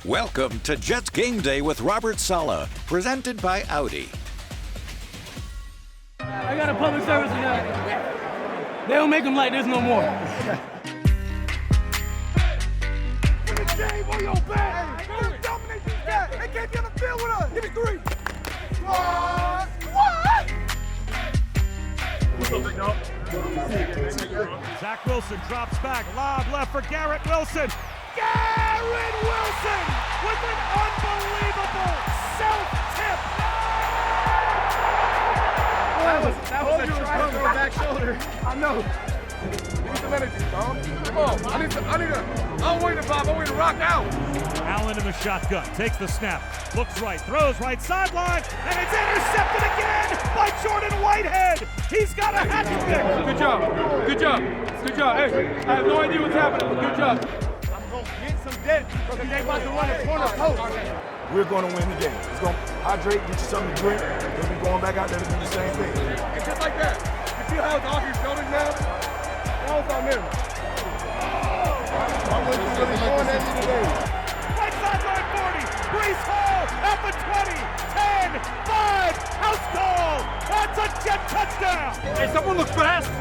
Welcome to Jets Game Day with Robert Saleh, presented by Audi. I got a public service announcement. They don't make them like this no more. Give me James on your back. Hey, dominate these guys. They can't get on the field with us. Give me three. What? What's up, big dog? Zach Wilson drops back. Lob left for Garrett Wilson. Garrett Wilson with an unbelievable self-tip. That was a try on the back shoulder. I know. Give me some energy, Tom. Come on. I'm waiting to pop. I'm waiting to rock out. Allen in the shotgun. Takes the snap. Looks right. Throws right sideline. And it's intercepted again by Jordan Whitehead. He's got a hat trick. Good job. Good job. Good job. Hey, I have no idea what's happening, but good job. I'm going to get some depth because they about to run a corner post. We're going to win the game. It's going to hydrate, get you something to drink. We'll be going back out there to do the same thing. And just like that, you feel how it's off your shoulders now? That was on them. I'm really going at you today. Right sideline 40. Brees Hall at the 20. 10, 5. House call. That's a Jet touchdown. Hey, someone looks fast.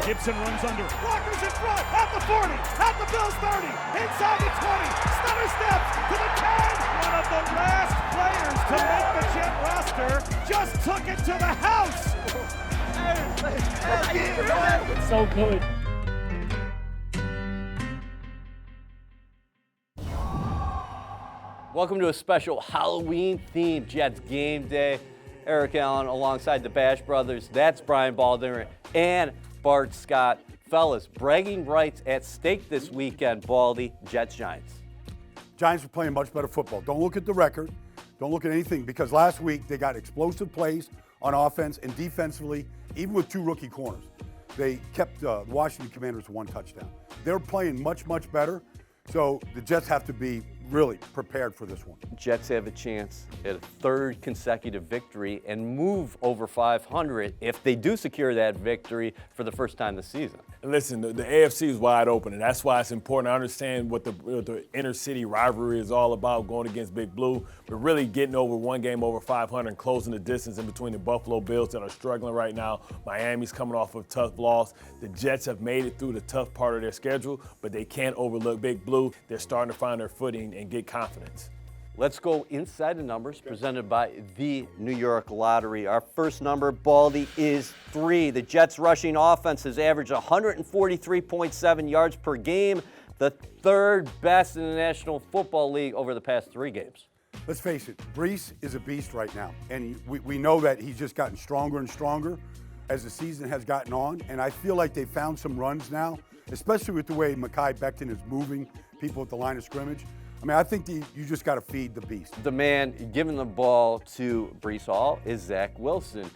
Gibson runs under. Walker's in front at the 40. At the Bills 30. Inside the 20. Stunner steps to the 10. One of the last players to make the Jet roster just took it to the house. It's so good. Welcome to a special Halloween-themed Jets Game Day. Eric Allen alongside the Bash Brothers. That's Brian Baldinger and Bart Scott. Fellas, bragging rights at stake this weekend, Baldy. Jets-Giants. Giants are playing much better football. Don't look at the record. Don't look at anything because last week they got explosive plays on offense and defensively, even with two rookie corners. They kept the Washington Commanders to one touchdown. They're playing much, much better. So the Jets have to be really prepared for this one. Jets have a chance at a third consecutive victory and move over 500 if they do secure that victory for the first time this season. Listen, the AFC is wide open, and that's why it's important to understand what the inner city rivalry is all about, going against Big Blue, but really getting over one game over 500 and closing the distance in between the Buffalo Bills that are struggling right now. Miami's coming off of a tough loss. The Jets have made it through the tough part of their schedule, but they can't overlook Big Blue. They're starting to find their footing and get confidence. Let's go inside the numbers presented by the New York Lottery. Our first number, Baldy, is 3. The Jets' rushing offense has averaged 143.7 yards per game, the third best in the National Football League over the past 3 games. Let's face it, Brees is a beast right now. And we know that he's just gotten stronger and stronger as the season has gotten on. And I feel like they found some runs now, especially with the way Mekhi Becton is moving people at the line of scrimmage. I mean, I think you just got to feed the beast. The man giving the ball to Brees Hall is Zach Wilson.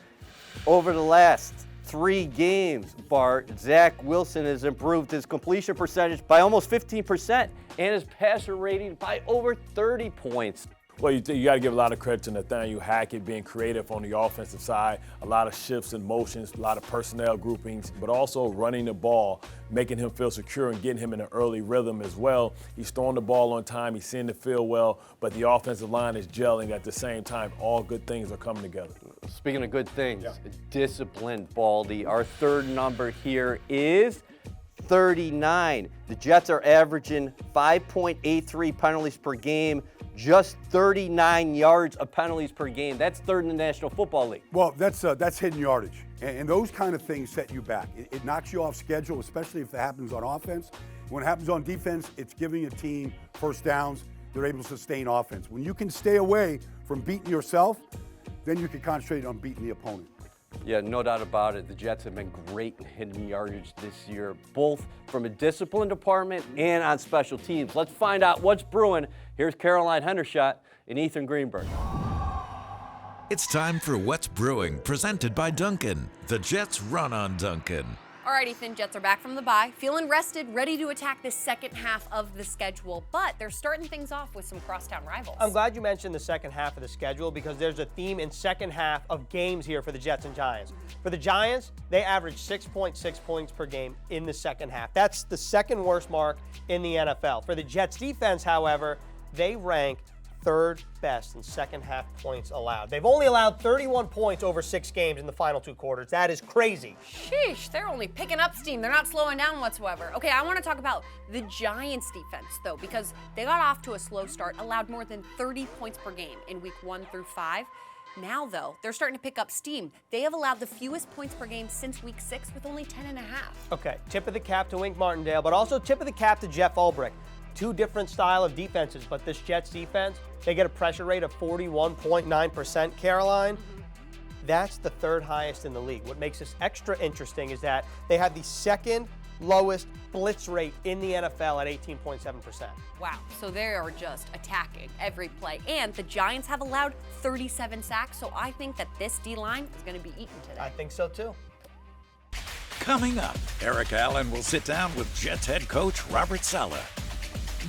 Over the last 3 games, Bart, Zach Wilson has improved his completion percentage by almost 15% and his passer rating by over 30 points. Well, you got to give a lot of credit to Nathaniel Hackett being creative on the offensive side, a lot of shifts and motions, a lot of personnel groupings, but also running the ball, making him feel secure and getting him in an early rhythm as well. He's throwing the ball on time, he's seeing the field well, but the offensive line is gelling at the same time. All good things are coming together. Speaking of good things, disciplined, Baldy. Our third number here is 39. The Jets are averaging 5.83 penalties per game, just 39 yards of penalties per game. That's third in the National Football League. Well, that's hidden yardage. And those kind of things set you back. It knocks you off schedule, especially if it happens on offense. When it happens on defense, it's giving a team first downs. They're able to sustain offense. When you can stay away from beating yourself, then you can concentrate on beating the opponent. Yeah, no doubt about it. The Jets have been great in hidden yardage this year, both from a discipline department and on special teams. Let's find out what's brewing. Here's Caroline Hendershot and Ethan Greenberg. It's time for What's Brewing, presented by Dunkin'. The Jets run on Dunkin'. All right, Ethan, Jets are back from the bye, feeling rested, ready to attack the second half of the schedule, but they're starting things off with some crosstown rivals. I'm glad you mentioned the second half of the schedule because there's a theme in second half of games here for the Jets and Giants. For the Giants, they average 6.6 points per game in the second half. That's the second worst mark in the NFL. For the Jets defense, however, they rank third best in second half points allowed. They've only allowed 31 points over 6 games in the final 2 quarters. That is crazy. Sheesh, they're only picking up steam. They're not slowing down whatsoever. Okay, I want to talk about the Giants defense, though, because they got off to a slow start, allowed more than 30 points per game in week 1 through 5. Now, though, they're starting to pick up steam. They have allowed the fewest points per game since week 6 with only 10.5. Okay, tip of the cap to Wink Martindale, but also tip of the cap to Jeff Ulbrich. 2 different style of defenses, but this Jets defense, they get a pressure rate of 41.9%, Caroline. That's the 3rd highest in the league. What makes this extra interesting is that they have the 2nd lowest blitz rate in the NFL at 18.7%. Wow, so they are just attacking every play. And the Giants have allowed 37 sacks, so I think that this D-line is going to be eaten today. I think so too. Coming up, Eric Allen will sit down with Jets head coach Robert Saleh.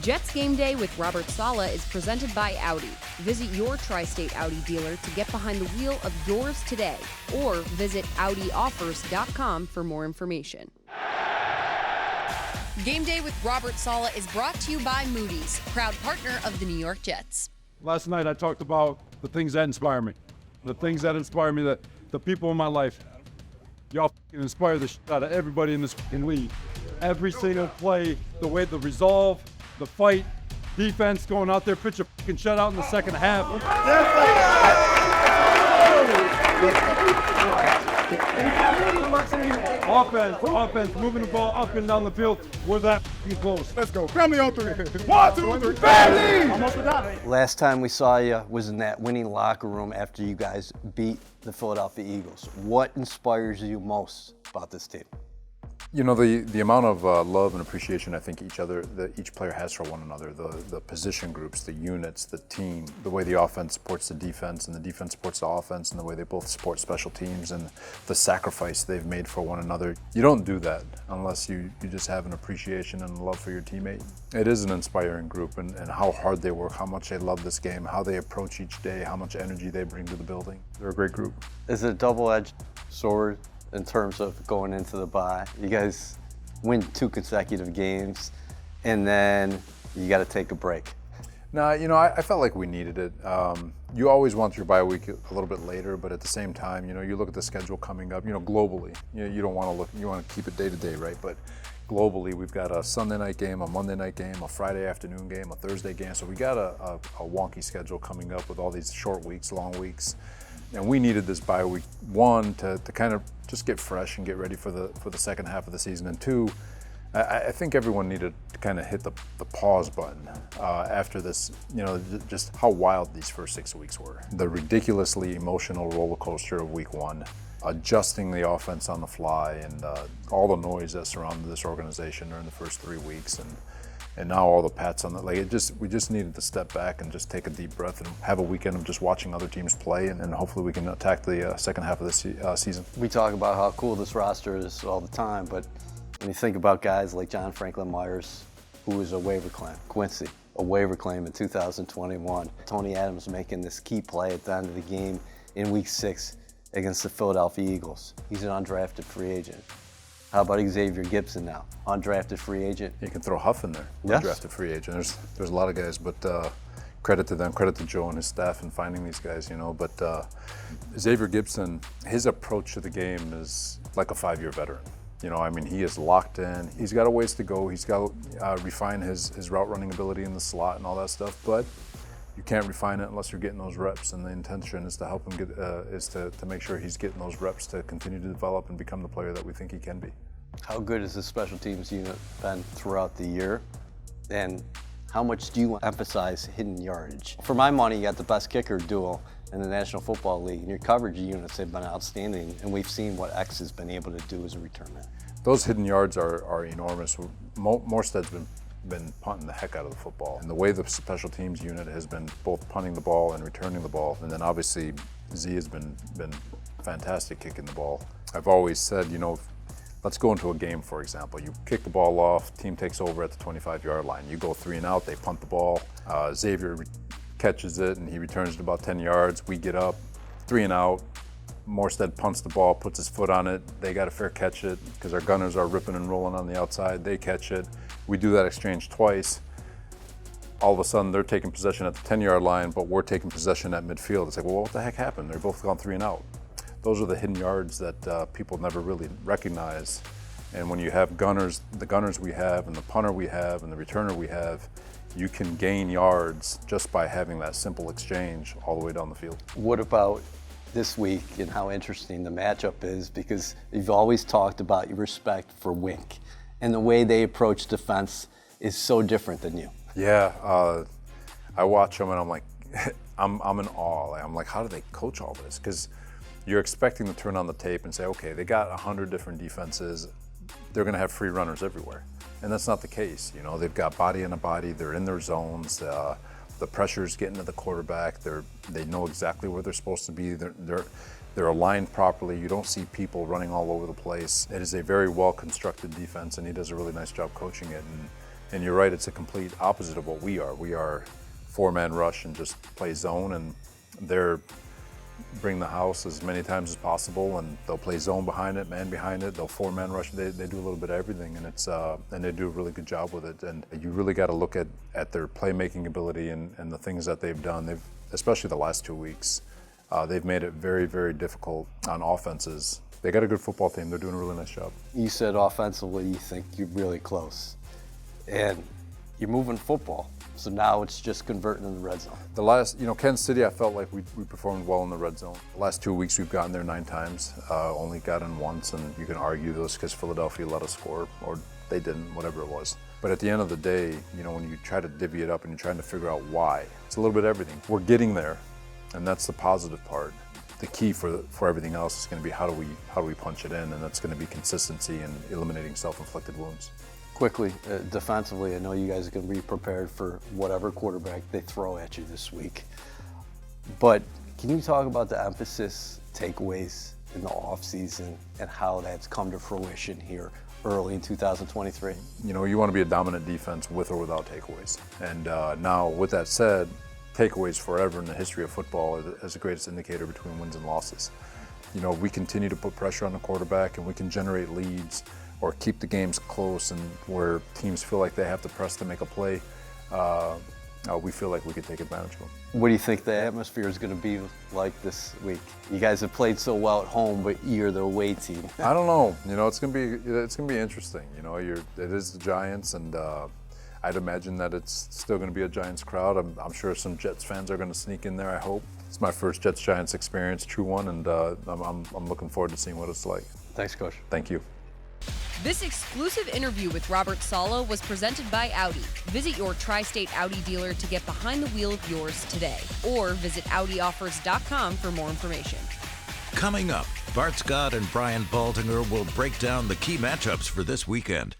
Jets Game Day with Robert Saleh is presented by Audi. Visit your tri-state Audi dealer to get behind the wheel of yours today, or visit AudiOffers.com for more information. Game Day with Robert Saleh is brought to you by Moody's, proud partner of the New York Jets. Last night I talked about the things that inspire me. The things that inspire me, that the people in my life. Y'all inspire the shit out of everybody in this league. Every single play, the way the resolve, the fight, defense going out there, pitch a fucking shutout in the second half. Offense, moving the ball up and down the field. We're that close. Let's go. Family on 3. 1, 2, 3. Family! Almost forgot. Last time we saw you was in that winning locker room after you guys beat the Philadelphia Eagles. What inspires you most about this team? You know, the amount of love and appreciation I think each player has for one another, the position groups, the units, the team, the way the offense supports the defense and the defense supports the offense, and the way they both support special teams, and the sacrifice they've made for one another. You don't do that unless you just have an appreciation and love for your teammate. It is an inspiring group, and how hard they work, how much they love this game, how they approach each day, how much energy they bring to the building. They're a great group. Is it a double-edged sword in terms of going into the bye? You guys win 2 consecutive games, and then you got to take a break. No, you know, I felt like we needed it. You always want your bye week a little bit later, but at the same time, you know, you look at the schedule coming up, you know, globally. You don't want to look, you want to keep it day to day, right? But globally, we've got a Sunday night game, a Monday night game, a Friday afternoon game, a Thursday game. So we got a wonky schedule coming up with all these short weeks, long weeks. And we needed this bye week, 1, to kind of just get fresh and get ready for the second half of the season, and 2, I think everyone needed to kind of hit the pause button after this, you know, just how wild these first 6 weeks were. The ridiculously emotional roller coaster of week 1, adjusting the offense on the fly, and all the noise that surrounded this organization during the first 3 weeks, and now all the pats on the, like, we just needed to step back and just take a deep breath and have a weekend of just watching other teams play, and hopefully we can attack the second half of the season. We talk about how cool this roster is all the time, but when you think about guys like John Franklin Myers, who was a waiver claim, Quincy, a waiver claim in 2021, Tony Adams making this key play at the end of the game in week 6 against the Philadelphia Eagles. He's an undrafted free agent. How about Xavier Gibson now, undrafted free agent? You can throw Huff in there, yes. Undrafted free agent. There's a lot of guys, but credit to them, credit to Joe and his staff in finding these guys, you know. But Xavier Gibson, his approach to the game is like a 5-year veteran. You know, I mean, he is locked in. He's got a ways to go. He's got to refine his route running ability in the slot and all that stuff. But you can't refine it unless you're getting those reps. And the intention is to help him get, is to make sure he's getting those reps to continue to develop and become the player that we think he can be. How good has this special teams unit been throughout the year? And how much do you emphasize hidden yardage? For my money, you got the best kicker duo in the National Football League, and your coverage units have been outstanding, and we've seen what X has been able to do as a return man. Those hidden yards are enormous. Morstead's been punting the heck out of the football. And the way the special teams unit has been both punting the ball and returning the ball, and then obviously Z has been fantastic kicking the ball. I've always said, you know, Let's go into a game, for example. You kick the ball off, team takes over at the 25-yard line. You go 3 and out, they punt the ball. Xavier catches it and he returns it about 10 yards. We get up, 3 and out. Morstead punts the ball, puts his foot on it. They got a fair catch it because our gunners are ripping and rolling on the outside. They catch it. We do that exchange twice. All of a sudden, they're taking possession at the 10-yard line, but we're taking possession at midfield. It's like, well, what the heck happened? They're both gone 3 and out. Those are the hidden yards that people never really recognize. And when you have gunners, the gunners we have, and the punter we have, and the returner we have, you can gain yards just by having that simple exchange all the way down the field. What about this week and how interesting the matchup is? Because you've always talked about your respect for Wink, and the way they approach defense is so different than you. Yeah, I watch them and I'm like, I'm in awe. I'm like, how do they coach all this? Because you're expecting to turn on the tape and say, okay, they got 100 different defenses. They're going to have free runners everywhere. And that's not the case. You know, they've got body in a body. They're in their zones. The pressure's getting to the quarterback. They know exactly where they're supposed to be. They're aligned properly. You don't see people running all over the place. It is a very well-constructed defense, and he does a really nice job coaching it. And you're right, it's a complete opposite of what we are. We are 4-man rush and just play zone, and they're bring the house as many times as possible, and they'll play zone behind it, man behind it. They'll 4-man rush. They do a little bit of everything, and and they do a really good job with it. And you really got to look at their playmaking ability and the things that they've done. Especially the last 2 weeks, they've made it very, very difficult on offenses. They got a good football team. They're doing a really nice job. You said offensively you think you're really close, and you're moving football. So now it's just converting in the red zone. The last, Kansas City, I felt like we performed well in the red zone. The last 2 weeks we've gotten there 9 times, only got in once, and you can argue those because Philadelphia let us score, or they didn't, whatever it was. But at the end of the day, when you try to divvy it up and you're trying to figure out why, it's a little bit of everything. We're getting there, and that's the positive part. The key for everything else is going to be how do we punch it in, and that's going to be consistency and eliminating self-inflicted wounds. Quickly, defensively, I know you guys are going to be prepared for whatever quarterback they throw at you this week. But can you talk about the emphasis, takeaways in the offseason, and how that's come to fruition here early in 2023? You want to be a dominant defense with or without takeaways. And now, with that said, takeaways forever in the history of football is the greatest indicator between wins and losses. We continue to put pressure on the quarterback, and we can generate leads or keep the games close, and where teams feel like they have to press to make a play, we feel like we could take advantage of them. What do you think the atmosphere is going to be like this week? You guys have played so well at home, but you're the away team. I don't know. It's going to be interesting. It is the Giants, and I'd imagine that it's still going to be a Giants crowd. I'm sure some Jets fans are going to sneak in there, I hope. It's my first Jets-Giants experience, true one, and I'm looking forward to seeing what it's like. Thanks, Coach. Thank you. This exclusive interview with Robert Saleh was presented by Audi. Visit your tri-state Audi dealer to get behind the wheel of yours today, or visit AudiOffers.com for more information. Coming up, Bart Scott and Brian Baldinger will break down the key matchups for this weekend.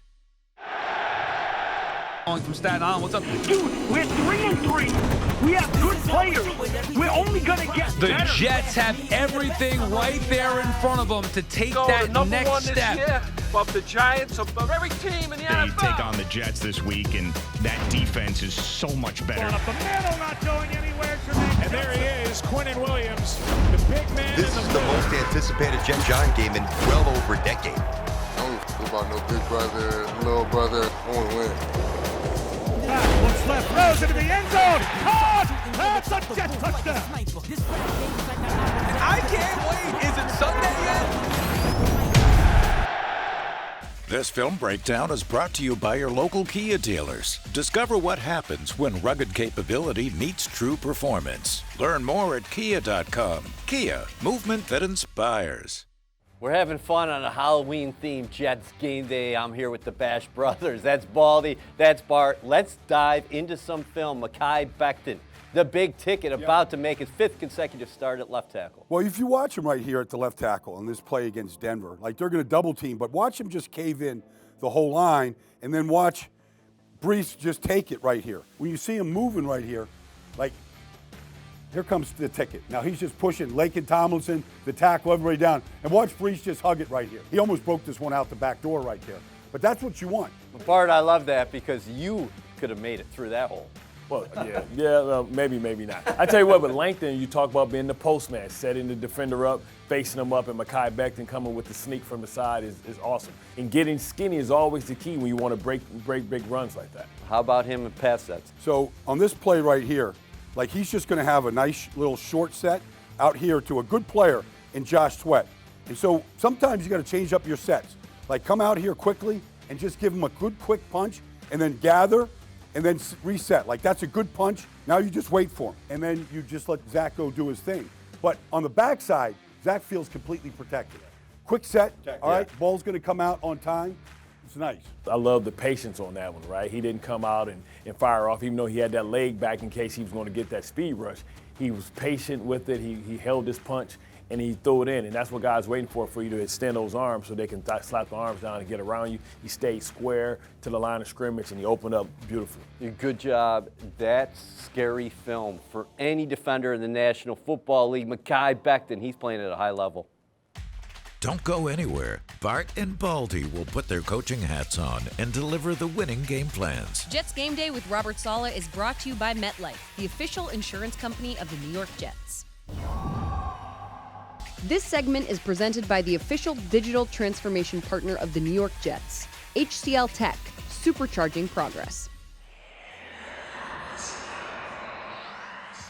From Staten Island, what's up? Dude, we're 3-3. We have good players. We're only gonna get better. The Jets have everything right there in front of them to take that next step. Above the Giants, above every team in the NFL. They take on the Jets this week, and that defense is so much better. The middle not going anywhere. And there he is, Quinnen Williams, the big man. This is the most anticipated Jet-Giant game in well over a decade. I don't about no big brother, little brother. I want to win. Looks left, throws into the end zone. Caught! That's a Jet touchdown. I can't wait. Is it Sunday yet? This film breakdown is brought to you by your local Kia dealers. Discover what happens when rugged capability meets true performance. Learn more at kia.com. Kia, movement that inspires. We're having fun on a Halloween-themed Jets game day. I'm here with the Bash Brothers. That's Baldy, that's Bart. Let's dive into some film. Mekhi Becton, the big ticket, about to make his 5th consecutive start at left tackle. Well, if you watch him right here at the left tackle in this play against Denver, like they're going to double team, but watch him just cave in the whole line, and then watch Brees just take it right here. When you see him moving right here, like here comes the ticket. Now he's just pushing Laken Tomlinson to tackle everybody down. And watch Brees just hug it right here. He almost broke this one out the back door right there. But that's what you want. Bart, I love that because you could have made it through that hole. Well, maybe not. I tell you what, but Langton, you talk about being the postman, setting the defender up, facing him up, and Mekhi Becton coming with the sneak from the side is awesome. And getting skinny is always the key when you want to break big runs like that. How about him in pass sets? So on this play right here, like he's just going to have a nice little short set out here to a good player in Josh Sweat. And so sometimes you got to change up your sets. Like come out here quickly and just give him a good quick punch and then gather and then reset. Like that's a good punch. Now you just wait for him. And then you just let Zach go do his thing. But on the backside, Zach feels completely protected. Quick set, all right, ball's gonna come out on time. It's nice. I love the patience on that one, right? He didn't come out and fire off, even though he had that leg back in case he was going to get that speed rush. He was patient with it. He held his punch, and he threw it in. And that's what guys waiting for you to extend those arms so they can slap the arms down and get around you. He stayed square to the line of scrimmage, and he opened up beautifully. Good job. That's scary film for any defender in the National Football League. Mekhi Becton, he's playing at a high level. Don't go anywhere. Bart and Baldy will put their coaching hats on and deliver the winning game plans. Jets Game Day with Robert Saleh is brought to you by MetLife, the official insurance company of the New York Jets. This segment is presented by the official digital transformation partner of the New York Jets, HCL Tech, supercharging progress.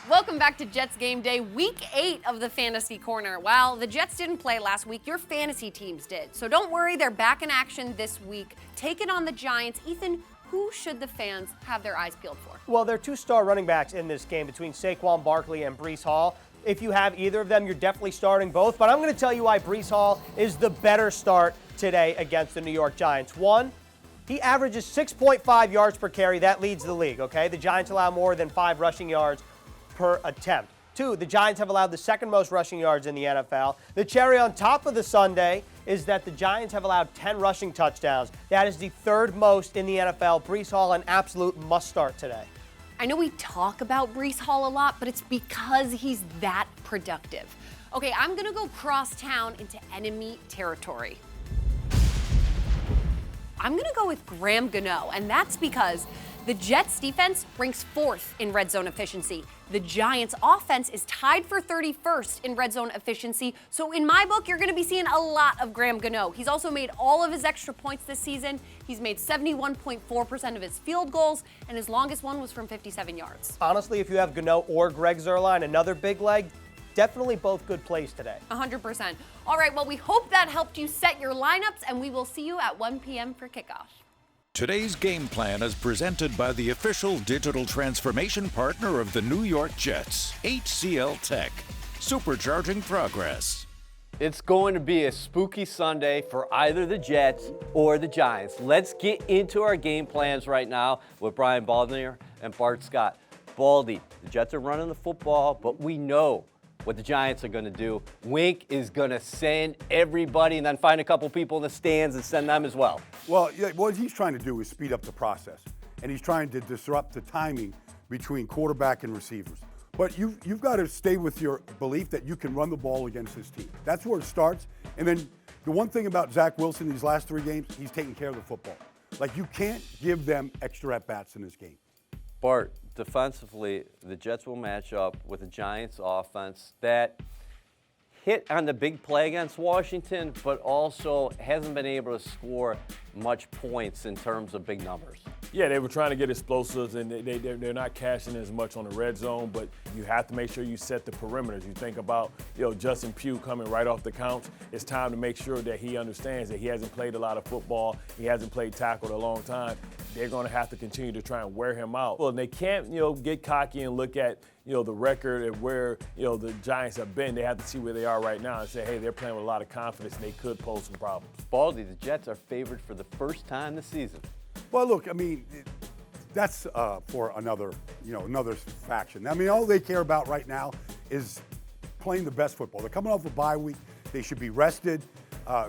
Welcome back to Jets Game Day, Week 8 of the Fantasy Corner. Well, the Jets didn't play last week. Your fantasy teams did. So don't worry, they're back in action this week. Taking on the Giants. Ethan, who should the fans have their eyes peeled for? Well, there are two star running backs in this game between Saquon Barkley and Breece Hall. If you have either of them, you're definitely starting both. But I'm going to tell you why Breece Hall is the better start today against the New York Giants. One, he averages 6.5 yards per carry. That leads the league, okay? The Giants allow more than 5 rushing yards per attempt. Two, the Giants have allowed the second most rushing yards in the NFL. The cherry on top of the sundae is that the Giants have allowed 10 rushing touchdowns. That is the third most in the NFL. Breece Hall, an absolute must start today. I know we talk about Breece Hall a lot, but it's because he's that productive. Okay, I'm going to go cross town into enemy territory. I'm going to go with Graham Gano, and that's because the Jets defense ranks 4th in red zone efficiency. The Giants offense is tied for 31st in red zone efficiency. So in my book, you're going to be seeing a lot of Graham Gano. He's also made all of his extra points this season. He's made 71.4% of his field goals, and his longest one was from 57 yards. Honestly, if you have Gano or Greg Zuerlein, another big leg, definitely both good plays today. 100%. All right, well, we hope that helped you set your lineups, and we will see you at 1 p.m. for kickoff. Today's game plan is presented by the official digital transformation partner of the New York Jets, HCL Tech, supercharging progress. It's going to be a spooky Sunday for either the Jets or the Giants. Let's get into our game plans right now with Brian Baldner and Bart Scott. Baldy, the Jets are running the football, but we know what the Giants are going to do. Wink is going to send everybody and then find a couple people in the stands and send them as well. Well, what he's trying to do is speed up the process, and he's trying to disrupt the timing between quarterback and receivers. But you've got to stay with your belief that you can run the ball against this team. That's where it starts. And then the one thing about Zach Wilson these last 3 games, he's taking care of the football. Like, you can't give them extra at-bats in this game. Bart, defensively, the Jets will match up with the Giants offense that hit on the big play against Washington, but also hasn't been able to score much points in terms of big numbers. Yeah, they were trying to get explosives, and they're not cashing as much on the red zone, but you have to make sure you set the perimeters. You think about, Justin Pugh coming right off the counts. It's time to make sure that he understands that he hasn't played a lot of football. He hasn't played tackle in a long time. They're going to have to continue to try and wear him out. Well, they can't, get cocky and look at, the record and where, the Giants have been. They have to see where they are right now and say, hey, they're playing with a lot of confidence and they could pose some problems. Baldy, the Jets are favored for the first time this season. Well, look, I mean, that's for another faction. I mean, all they care about right now is playing the best football. They're coming off a bye week. They should be rested,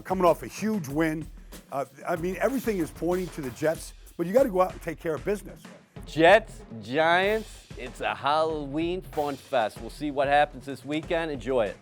coming off a huge win. I mean, everything is pointing to the Jets, but you got to go out and take care of business. Jets, Giants, it's a Halloween fun fest. We'll see what happens this weekend. Enjoy it.